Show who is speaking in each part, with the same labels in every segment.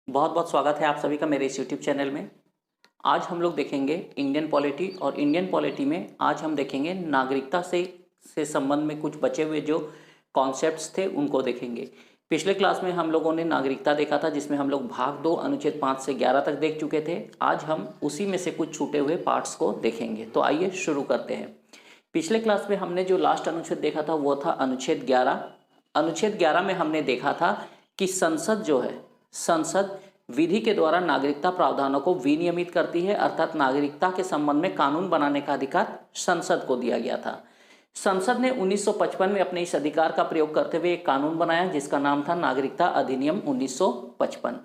Speaker 1: बहुत बहुत स्वागत है आप सभी का मेरे इस यूट्यूब चैनल में। आज हम लोग देखेंगे इंडियन पॉलिटी और इंडियन पॉलिटी में आज हम देखेंगे नागरिकता से संबंध में कुछ बचे हुए जो कॉन्सेप्ट्स थे उनको देखेंगे। पिछले क्लास में हम लोगों ने नागरिकता देखा था जिसमें हम लोग भाग 2 अनुच्छेद 5 से 11 तक देख चुके थे। आज हम उसी में से कुछ छूटे हुए पार्ट्स को देखेंगे। तो आइए शुरू करते हैं। पिछले क्लास में हमने जो लास्ट अनुच्छेद देखा था वो था अनुच्छेद 11। अनुच्छेद 11 में हमने देखा था कि संसद जो है, संसद विधि के द्वारा नागरिकता प्रावधानों को विनियमित करती है, अर्थात नागरिकता के संबंध में कानून बनाने का अधिकार संसद को दिया गया था। संसद ने 1955 में अपने इस अधिकार का प्रयोग करते हुए एक कानून बनाया जिसका नाम था नागरिकता अधिनियम 1955।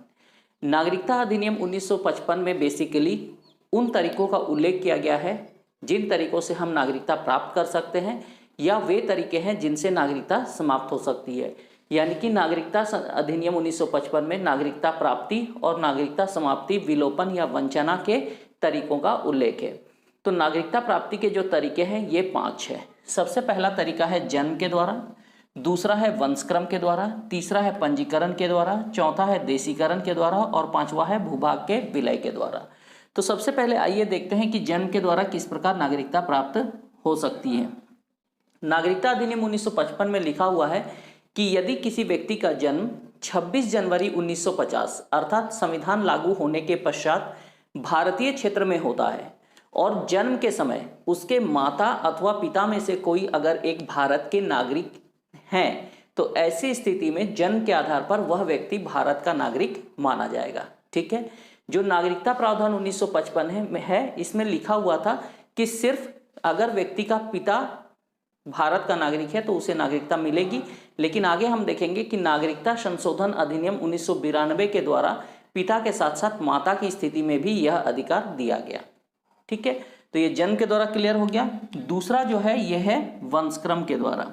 Speaker 1: नागरिकता अधिनियम 1955 में बेसिकली उन तरीकों का उल्लेख किया गया है जिन तरीकों से हम नागरिकता प्राप्त कर सकते हैं या वे तरीके हैं जिनसे नागरिकता समाप्त हो सकती है। यानी कि नागरिकता अधिनियम 1955 में नागरिकता प्राप्ति और नागरिकता समाप्ति, विलोपन या वंचना के तरीकों का उल्लेख है। तो नागरिकता प्राप्ति के जो तरीके हैं ये 5 है। सबसे पहला तरीका है जन्म के द्वारा, दूसरा है वंशक्रम के द्वारा, तीसरा है पंजीकरण के द्वारा, चौथा है देशीकरण के द्वारा और पांचवा है भूभाग के विलय के द्वारा। तो सबसे पहले आइए देखते हैं कि जन्म के द्वारा किस प्रकार नागरिकता प्राप्त हो सकती है। नागरिकता अधिनियम 1955 में लिखा हुआ है कि यदि किसी व्यक्ति का जन्म 26 जनवरी 1950 अर्थात संविधान लागू होने के पश्चात भारतीय क्षेत्र में होता है और जन्म के समय उसके माता अथवा पिता में से कोई अगर एक भारत के नागरिक हैं तो ऐसी स्थिति में जन्म के आधार पर वह व्यक्ति भारत का नागरिक माना जाएगा। ठीक है, जो नागरिकता प्रावधान 1955 में है इसमें लिखा हुआ था कि सिर्फ अगर व्यक्ति का पिता भारत का नागरिक है तो उसे नागरिकता मिलेगी, लेकिन आगे हम देखेंगे कि नागरिकता संशोधन अधिनियम 1992 के द्वारा पिता के साथ साथ माता की स्थिति में भी यह अधिकार दिया गया। ठीक है, तो ये जन्म के द्वारा क्लियर हो गया। दूसरा जो है यह है वंशक्रम के द्वारा।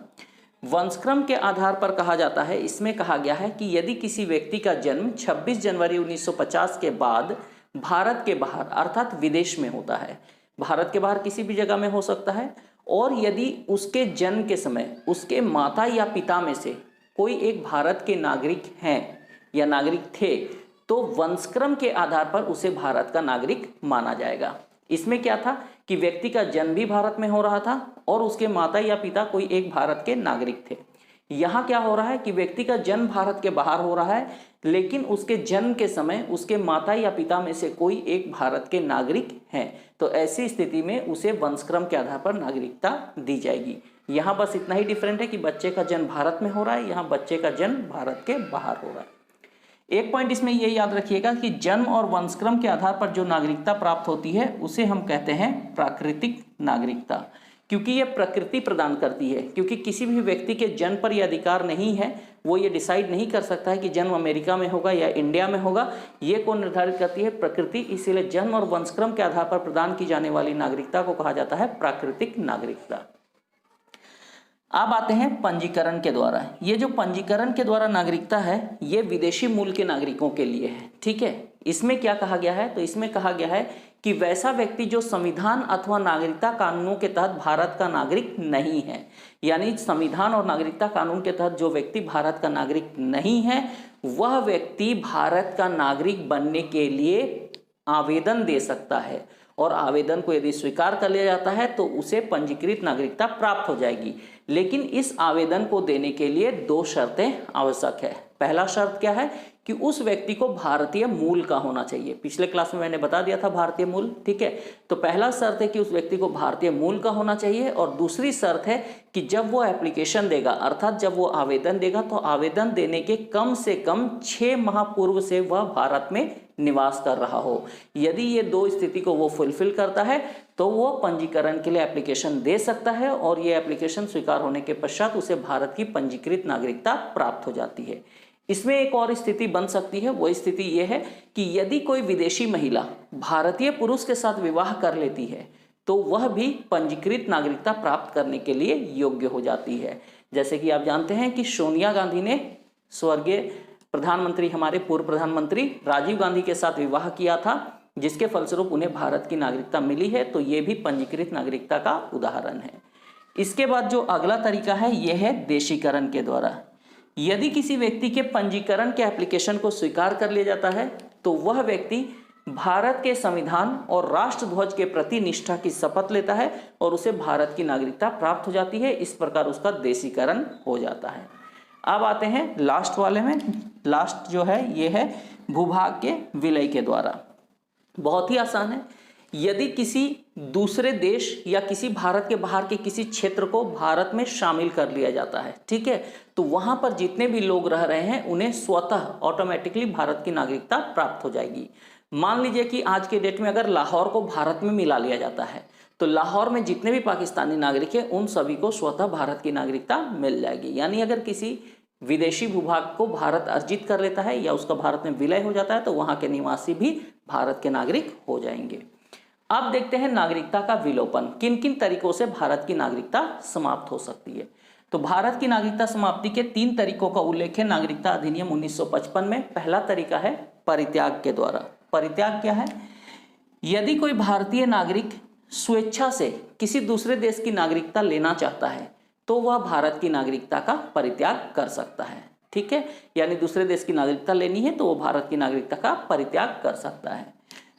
Speaker 1: वंशक्रम के आधार पर कहा जाता है, इसमें कहा गया है कि यदि किसी व्यक्ति का जन्म 26 जनवरी 1950 के बाद भारत के बाहर अर्थात विदेश में होता है, भारत के बाहर किसी भी जगह में हो सकता है, और यदि उसके जन्म के समय उसके माता या पिता में से कोई एक भारत के नागरिक हैं या नागरिक थे तो वंशक्रम के आधार पर उसे भारत का नागरिक माना जाएगा। इसमें क्या था कि व्यक्ति का जन्म भी भारत में हो रहा था और उसके माता या पिता कोई एक भारत के नागरिक थे। यहाँ क्या हो रहा है कि व्यक्ति का जन्म भारत के बाहर हो रहा है लेकिन उसके जन्म के समय उसके माता या पिता में से कोई एक भारत के नागरिक हैं, तो ऐसी स्थिति में उसे वंशक्रम के आधार पर नागरिकता दी जाएगी। यहाँ बस इतना ही डिफरेंट है कि बच्चे का जन्म भारत में हो रहा है, यहाँ बच्चे का जन्म भारत के बाहर हो रहा है। एक पॉइंट इसमें ये याद रखिएगा कि जन्म और वंशक्रम के आधार पर जो नागरिकता प्राप्त होती है उसे हम कहते हैं प्राकृतिक नागरिकता, क्योंकि ये प्रकृति प्रदान करती है। क्योंकि किसी भी व्यक्ति के जन्म पर यह अधिकार नहीं है, वो ये डिसाइड नहीं कर सकता है कि जन्म अमेरिका में होगा या इंडिया में होगा, ये कौन निर्धारित करती है? प्रकृति। इसीलिए जन्म और वंशक्रम के आधार पर प्रदान की जाने वाली नागरिकता को कहा जाता है प्राकृतिक नागरिकता। अब आते हैं पंजीकरण के द्वारा। ये जो पंजीकरण के द्वारा नागरिकता है ये विदेशी मूल के नागरिकों के लिए है। ठीक है, इसमें क्या कहा गया है? तो इसमें कहा गया है कि वैसा व्यक्ति जो संविधान अथवा नागरिकता कानूनों के तहत भारत का नागरिक नहीं है, यानी संविधान और नागरिकता कानून के तहत जो व्यक्ति भारत का नागरिक नहीं है वह व्यक्ति भारत का नागरिक बनने के लिए आवेदन दे सकता है, और आवेदन को यदि स्वीकार कर लिया जाता है तो उसे पंजीकृत नागरिकता प्राप्त हो जाएगी। लेकिन इस आवेदन को देने के लिए 2 शर्तें आवश्यक है। पहला शर्त क्या है कि उस व्यक्ति को भारतीय मूल का होना चाहिए। पिछले क्लास में मैंने बता दिया था भारतीय मूल। ठीक है, तो पहला शर्त है कि उस व्यक्ति को भारतीय मूल का होना चाहिए, और दूसरी शर्त है कि जब वो एप्लीकेशन देगा अर्थात जब वो आवेदन देगा तो आवेदन देने के कम से कम 6 माह पूर्व से वह भारत में निवास कर रहा हो। यदि ये 2 स्थिति को वो फुलफिल करता है तो वो पंजीकरण के लिए एप्लीकेशन दे सकता है, और ये एप्लीकेशन स्वीकार होने के पश्चात उसे भारत की पंजीकृत नागरिकता प्राप्त हो जाती है। इसमें एक और स्थिति बन सकती है, वो स्थिति ये है कि यदि कोई विदेशी महिला भारतीय पुरुष के साथ विवाह कर लेती है तो वह भी पंजीकृत नागरिकता प्राप्त करने के लिए योग्य हो जाती है। जैसे कि आप जानते हैं कि सोनिया गांधी ने स्वर्गीय प्रधानमंत्री, हमारे पूर्व प्रधानमंत्री राजीव गांधी के साथ विवाह किया था, जिसके फलस्वरूप उन्हें भारत की नागरिकता मिली है, तो ये भी पंजीकृत नागरिकता का उदाहरण है। इसके बाद जो अगला तरीका है यह है देशीकरण के द्वारा। यदि किसी व्यक्ति के पंजीकरण के एप्लीकेशन को स्वीकार कर लिया जाता है तो वह व्यक्ति भारत के संविधान और राष्ट्रध्वज के प्रति निष्ठा की शपथ लेता है और उसे भारत की नागरिकता प्राप्त हो जाती है। इस प्रकार उसका देशीकरण हो जाता है। अब आते हैं लास्ट वाले में। लास्ट जो है ये है भूभाग के विलय के द्वारा। बहुत ही आसान है। यदि किसी दूसरे देश या किसी भारत के बाहर के किसी क्षेत्र को भारत में शामिल कर लिया जाता है, ठीक है, तो वहां पर जितने भी लोग रह रहे हैं उन्हें स्वतः ऑटोमेटिकली भारत की नागरिकता प्राप्त हो जाएगी। मान लीजिए कि आज के डेट में अगर लाहौर को भारत में मिला लिया जाता है तो लाहौर में जितने भी पाकिस्तानी नागरिक हैं उन सभी को स्वतः भारत की नागरिकता मिल जाएगी। यानी अगर किसी विदेशी भूभाग को भारत अर्जित कर लेता है या उसका भारत में विलय हो जाता है तो वहां के निवासी भी भारत के नागरिक हो जाएंगे। अब देखते हैं नागरिकता का विलोपन, किन किन तरीकों से भारत की नागरिकता समाप्त हो सकती है। तो भारत की नागरिकता समाप्ति के 3 तरीकों का उल्लेख है नागरिकता अधिनियम 1955 में। पहला तरीका है परित्याग के द्वारा। परित्याग क्या है? यदि कोई भारतीय नागरिक स्वेच्छा से किसी दूसरे देश की नागरिकता लेना चाहता है तो वह भारत की नागरिकता का परित्याग कर सकता है, ठीक है। यानी दूसरे देश की नागरिकता लेनी है तो वो भारत की नागरिकता का परित्याग कर सकता है।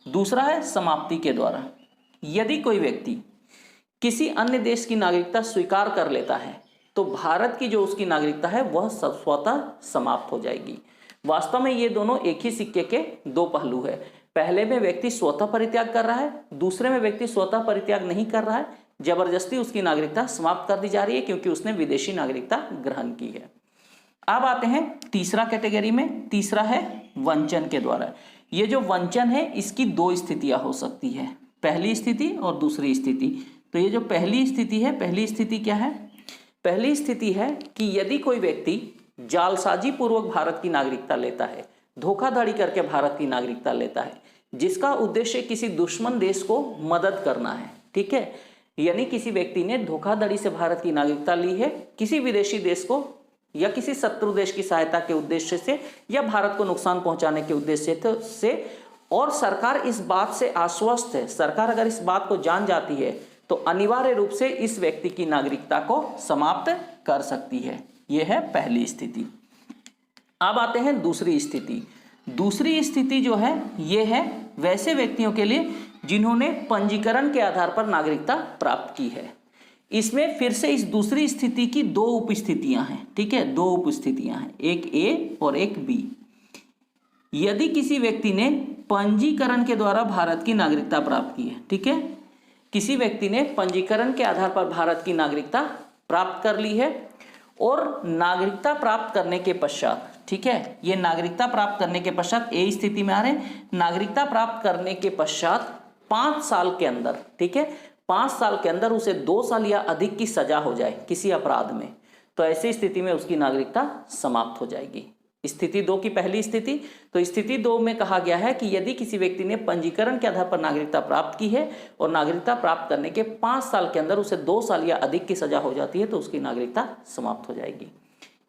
Speaker 1: दूसरा है समाप्ति के द्वारा। यदि कोई व्यक्ति किसी अन्य देश की नागरिकता स्वीकार कर लेता है तो भारत की जो उसकी नागरिकता है वह स्वतः समाप्त हो जाएगी। वास्तव में ये दोनों एक ही सिक्के के 2 पहलू है। पहले में व्यक्ति स्वतः परित्याग कर रहा है, दूसरे में व्यक्ति स्वतः परित्याग नहीं कर रहा है, जबरदस्ती उसकी नागरिकता समाप्त कर दी जा रही है क्योंकि उसने विदेशी नागरिकता ग्रहण की है। अब आते हैं तीसरा कैटेगरी में। तीसरा है वंचन के द्वारा। ये जो वंचन है इसकी 2 स्थितियां हो सकती है, पहली स्थिति और दूसरी स्थिति। तो ये जो पहली स्थिति है, पहली स्थिति क्या है? पहली स्थिति है कि यदि कोई व्यक्ति जालसाजी पूर्वक भारत की नागरिकता लेता है, धोखाधड़ी करके भारत की नागरिकता लेता है, जिसका उद्देश्य किसी दुश्मन देश को मदद करना है, ठीक है। यानी किसी व्यक्ति ने धोखाधड़ी से भारत की नागरिकता ली है किसी विदेशी देश को या किसी शत्रु देश की सहायता के उद्देश्य से या भारत को नुकसान पहुंचाने के उद्देश्य से, और सरकार इस बात से आश्वस्त है, सरकार अगर इस बात को जान जाती है तो अनिवार्य रूप से इस व्यक्ति की नागरिकता को समाप्त कर सकती है। यह है पहली स्थिति। अब आते हैं दूसरी स्थिति। दूसरी स्थिति जो है यह है वैसे व्यक्तियों के लिए जिन्होंने पंजीकरण के आधार पर नागरिकता प्राप्त की है। इसमें फिर से इस दूसरी स्थिति की 2 उपस्थितियां हैं, ठीक है, 2 उपस्थितियां हैं, एक ए और एक बी। यदि किसी व्यक्ति ने पंजीकरण के द्वारा भारत की नागरिकता प्राप्त की है, ठीक है, किसी व्यक्ति ने पंजीकरण के आधार पर भारत की नागरिकता प्राप्त कर ली है और नागरिकता प्राप्त करने के पश्चात, ठीक है, ये नागरिकता प्राप्त करने के पश्चात ए स्थिति में आ रहे हैं, नागरिकता प्राप्त करने के पश्चात 5 साल के अंदर, ठीक है, 5 साल के अंदर उसे 2 साल या अधिक की सजा हो जाए किसी अपराध में, तो ऐसी स्थिति में उसकी नागरिकता समाप्त हो जाएगी। स्थिति 2 की पहली स्थिति। तो स्थिति 2 में कहा गया है कि यदि किसी व्यक्ति ने पंजीकरण के आधार पर नागरिकता प्राप्त की है और नागरिकता प्राप्त करने के 5 साल के अंदर उसे 2 साल या अधिक की सजा हो जाती है तो उसकी नागरिकता समाप्त हो जाएगी।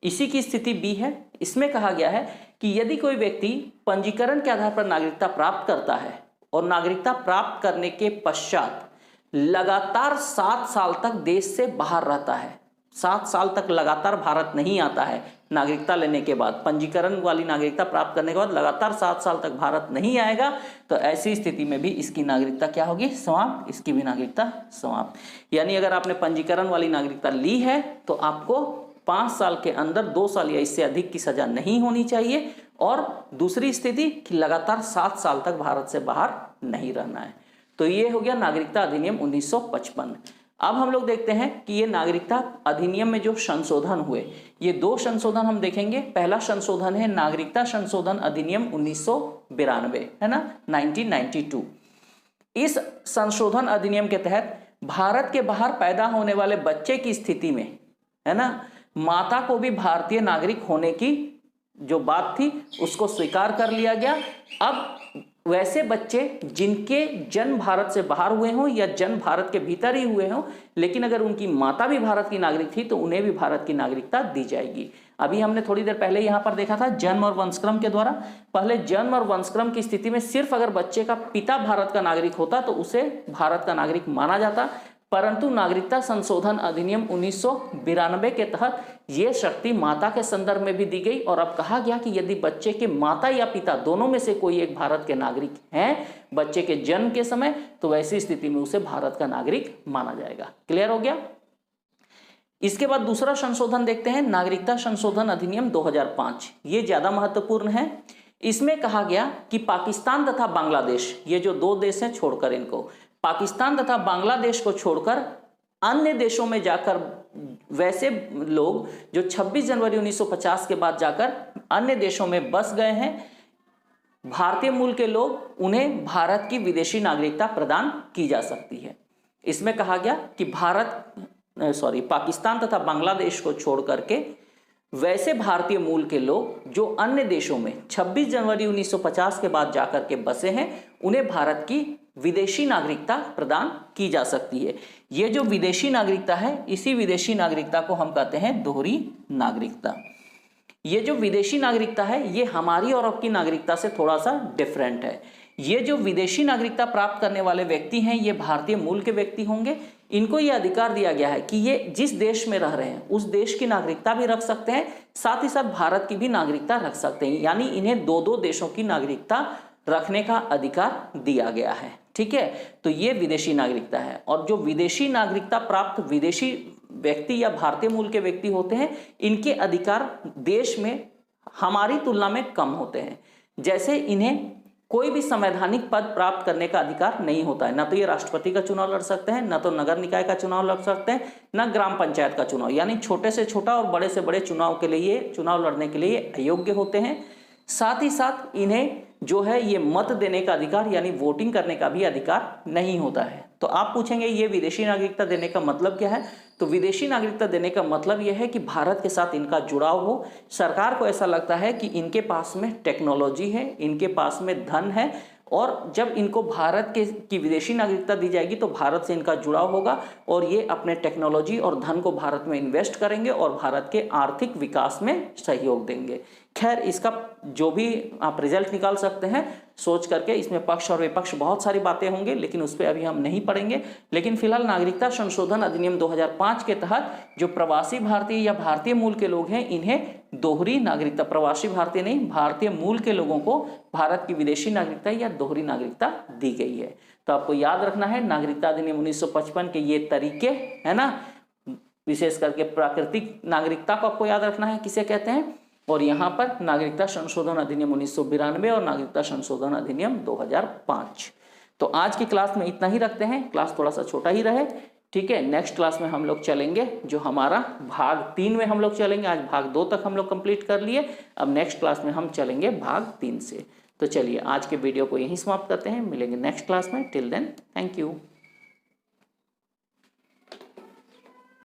Speaker 1: इसी की स्थिति बी है। इसमें कहा गया है कि यदि कोई व्यक्ति पंजीकरण के आधार पर नागरिकता प्राप्त करता है और नागरिकता प्राप्त करने के पश्चात लगातार 7 साल तक देश से बाहर रहता है, 7 साल तक लगातार भारत नहीं आता है नागरिकता लेने के बाद, पंजीकरण वाली नागरिकता प्राप्त करने के बाद लगातार 7 साल तक भारत नहीं आएगा, तो ऐसी स्थिति में भी इसकी नागरिकता क्या होगी? समाप्त। इसकी भी नागरिकता समाप्त। यानी अगर आपने पंजीकरण वाली नागरिकता ली है तो आपको 5 साल के अंदर 2 साल या इससे अधिक की सजा नहीं होनी चाहिए, और दूसरी स्थिति कि लगातार 7 साल तक भारत से बाहर नहीं रहना है। तो ये हो गया नागरिकता अधिनियम 1955। अब हम लोग देखते हैं कि ये नागरिकता अधिनियम में जो संशोधन हुए, ये 2 संशोधन हम देखेंगे। पहला संशोधन है नागरिकता संशोधन अधिनियम 1992, है ना, 1992। इस संशोधन अधिनियम के तहत भारत के बाहर पैदा होने वाले बच्चे की स्थिति में, है ना, माता को भी भारतीय नागरिक होने की जो बात थी उसको स्वीकार कर लिया गया। अब वैसे बच्चे जिनके जन्म भारत से बाहर हुए हों या जन्म भारत के भीतर ही हुए हों, लेकिन अगर उनकी माता भी भारत की नागरिक थी तो उन्हें भी भारत की नागरिकता दी जाएगी। अभी हमने थोड़ी देर पहले यहाँ पर देखा था जन्म और वंशक्रम के द्वारा। पहले जन्म और वंशक्रम की स्थिति में सिर्फ अगर बच्चे का पिता भारत का नागरिक होता तो उसे भारत का नागरिक माना जाता, परंतु नागरिकता संशोधन अधिनियम 1992 के तहत ये शक्ति माता के संदर्भ में भी दी गई और अब कहा गया कि यदि बच्चे के माता या पिता दोनों में से कोई एक भारत के नागरिक हैं बच्चे के जन्म के समय, तो वैसी स्थिति में उसे भारत का नागरिक माना जाएगा। क्लियर हो गया। इसके बाद दूसरा संशोधन देखते हैं, नागरिकता संशोधन अधिनियम 2005। ये ज्यादा महत्वपूर्ण है। इसमें कहा गया कि पाकिस्तान तथा बांग्लादेश, ये जो दो देश हैं छोड़कर, इनको पाकिस्तान तथा बांग्लादेश को छोड़कर अन्य देशों में जाकर वैसे लोग जो 26 जनवरी 1950 के बाद जाकर अन्य देशों में बस गए हैं, भारतीय मूल के लोग, उन्हें भारत की विदेशी नागरिकता प्रदान की जा सकती है। इसमें कहा गया कि पाकिस्तान तथा बांग्लादेश को छोड़ करके वैसे भारतीय मूल के लोग जो अन्य देशों में 26 जनवरी 1950 के बाद जाकर के बसे हैं, उन्हें भारत की विदेशी नागरिकता प्रदान की जा सकती है। ये जो विदेशी नागरिकता है, इसी विदेशी नागरिकता को हम कहते हैं दोहरी नागरिकता। ये जो विदेशी नागरिकता है, ये हमारी और आपकी नागरिकता से थोड़ा सा डिफरेंट है। ये जो विदेशी नागरिकता प्राप्त करने वाले व्यक्ति हैं, ये भारतीय मूल के व्यक्ति होंगे। इनको ये अधिकार दिया गया है कि ये जिस देश में रह रहे हैं उस देश की नागरिकता भी रख सकते हैं, साथ ही साथ भारत की भी नागरिकता रख सकते हैं। यानी इन्हें दो देशों की नागरिकता रखने का अधिकार दिया गया है। ठीक है, तो ये विदेशी नागरिकता है। और जो विदेशी नागरिकता प्राप्त विदेशी व्यक्ति या भारतीय मूल के व्यक्ति होते हैं, इनके अधिकार देश में हमारी तुलना में कम होते हैं। जैसे इन्हें कोई भी संवैधानिक पद प्राप्त करने का अधिकार नहीं होता है। ना तो ये राष्ट्रपति का चुनाव लड़ सकते हैं, ना तो नगर निकाय का चुनाव लड़ सकते हैं, ना ग्राम पंचायत का चुनाव। यानी छोटे से छोटा और बड़े से बड़े चुनाव के लिए, चुनाव लड़ने के लिए अयोग्य होते हैं। साथ ही साथ इन्हें जो है ये मत देने का अधिकार यानी वोटिंग करने का भी अधिकार नहीं होता है। तो आप पूछेंगे ये विदेशी नागरिकता देने का मतलब क्या है? तो विदेशी नागरिकता देने का मतलब यह है कि भारत के साथ इनका जुड़ाव हो। सरकार को ऐसा लगता है कि इनके पास में टेक्नोलॉजी है, इनके पास में धन है, और जब इनको भारत की विदेशी नागरिकता दी जाएगी तो भारत से इनका जुड़ाव होगा और ये अपने टेक्नोलॉजी और धन को भारत में इन्वेस्ट करेंगे और भारत के आर्थिक विकास में सहयोग देंगे। खैर, इसका जो भी आप रिजल्ट निकाल सकते हैं सोच करके, इसमें पक्ष और विपक्ष बहुत सारी बातें होंगी, लेकिन उस पर अभी हम नहीं पढ़ेंगे। लेकिन फिलहाल नागरिकता संशोधन अधिनियम 2005 के तहत जो प्रवासी भारतीय या भारतीय मूल के लोग हैं, इन्हें दोहरी नागरिकता, प्रवासी भारतीय नहीं, भारतीय मूल के लोगों को भारत की विदेशी नागरिकता या दोहरी नागरिकता दी गई है। तो आपको याद रखना है नागरिकता अधिनियम 1955 के ये तरीके है ना, विशेष करके प्राकृतिक नागरिकता को आपको याद रखना है किसे कहते हैं, और यहाँ पर नागरिकता संशोधन अधिनियम 1992 और नागरिकता संशोधन अधिनियम 2005। तो आज की क्लास में इतना ही रखते हैं, क्लास थोड़ा सा छोटा ही रहे। ठीक है, नेक्स्ट क्लास में हम लोग चलेंगे जो हमारा भाग 3 में हम लोग चलेंगे। आज भाग 2 तक हम लोग कंप्लीट कर लिए, अब नेक्स्ट क्लास में हम चलेंगे भाग 3 से। तो चलिए आज के वीडियो को यहीं समाप्त करते हैं, मिलेंगे नेक्स्ट क्लास में। Till then, thank you.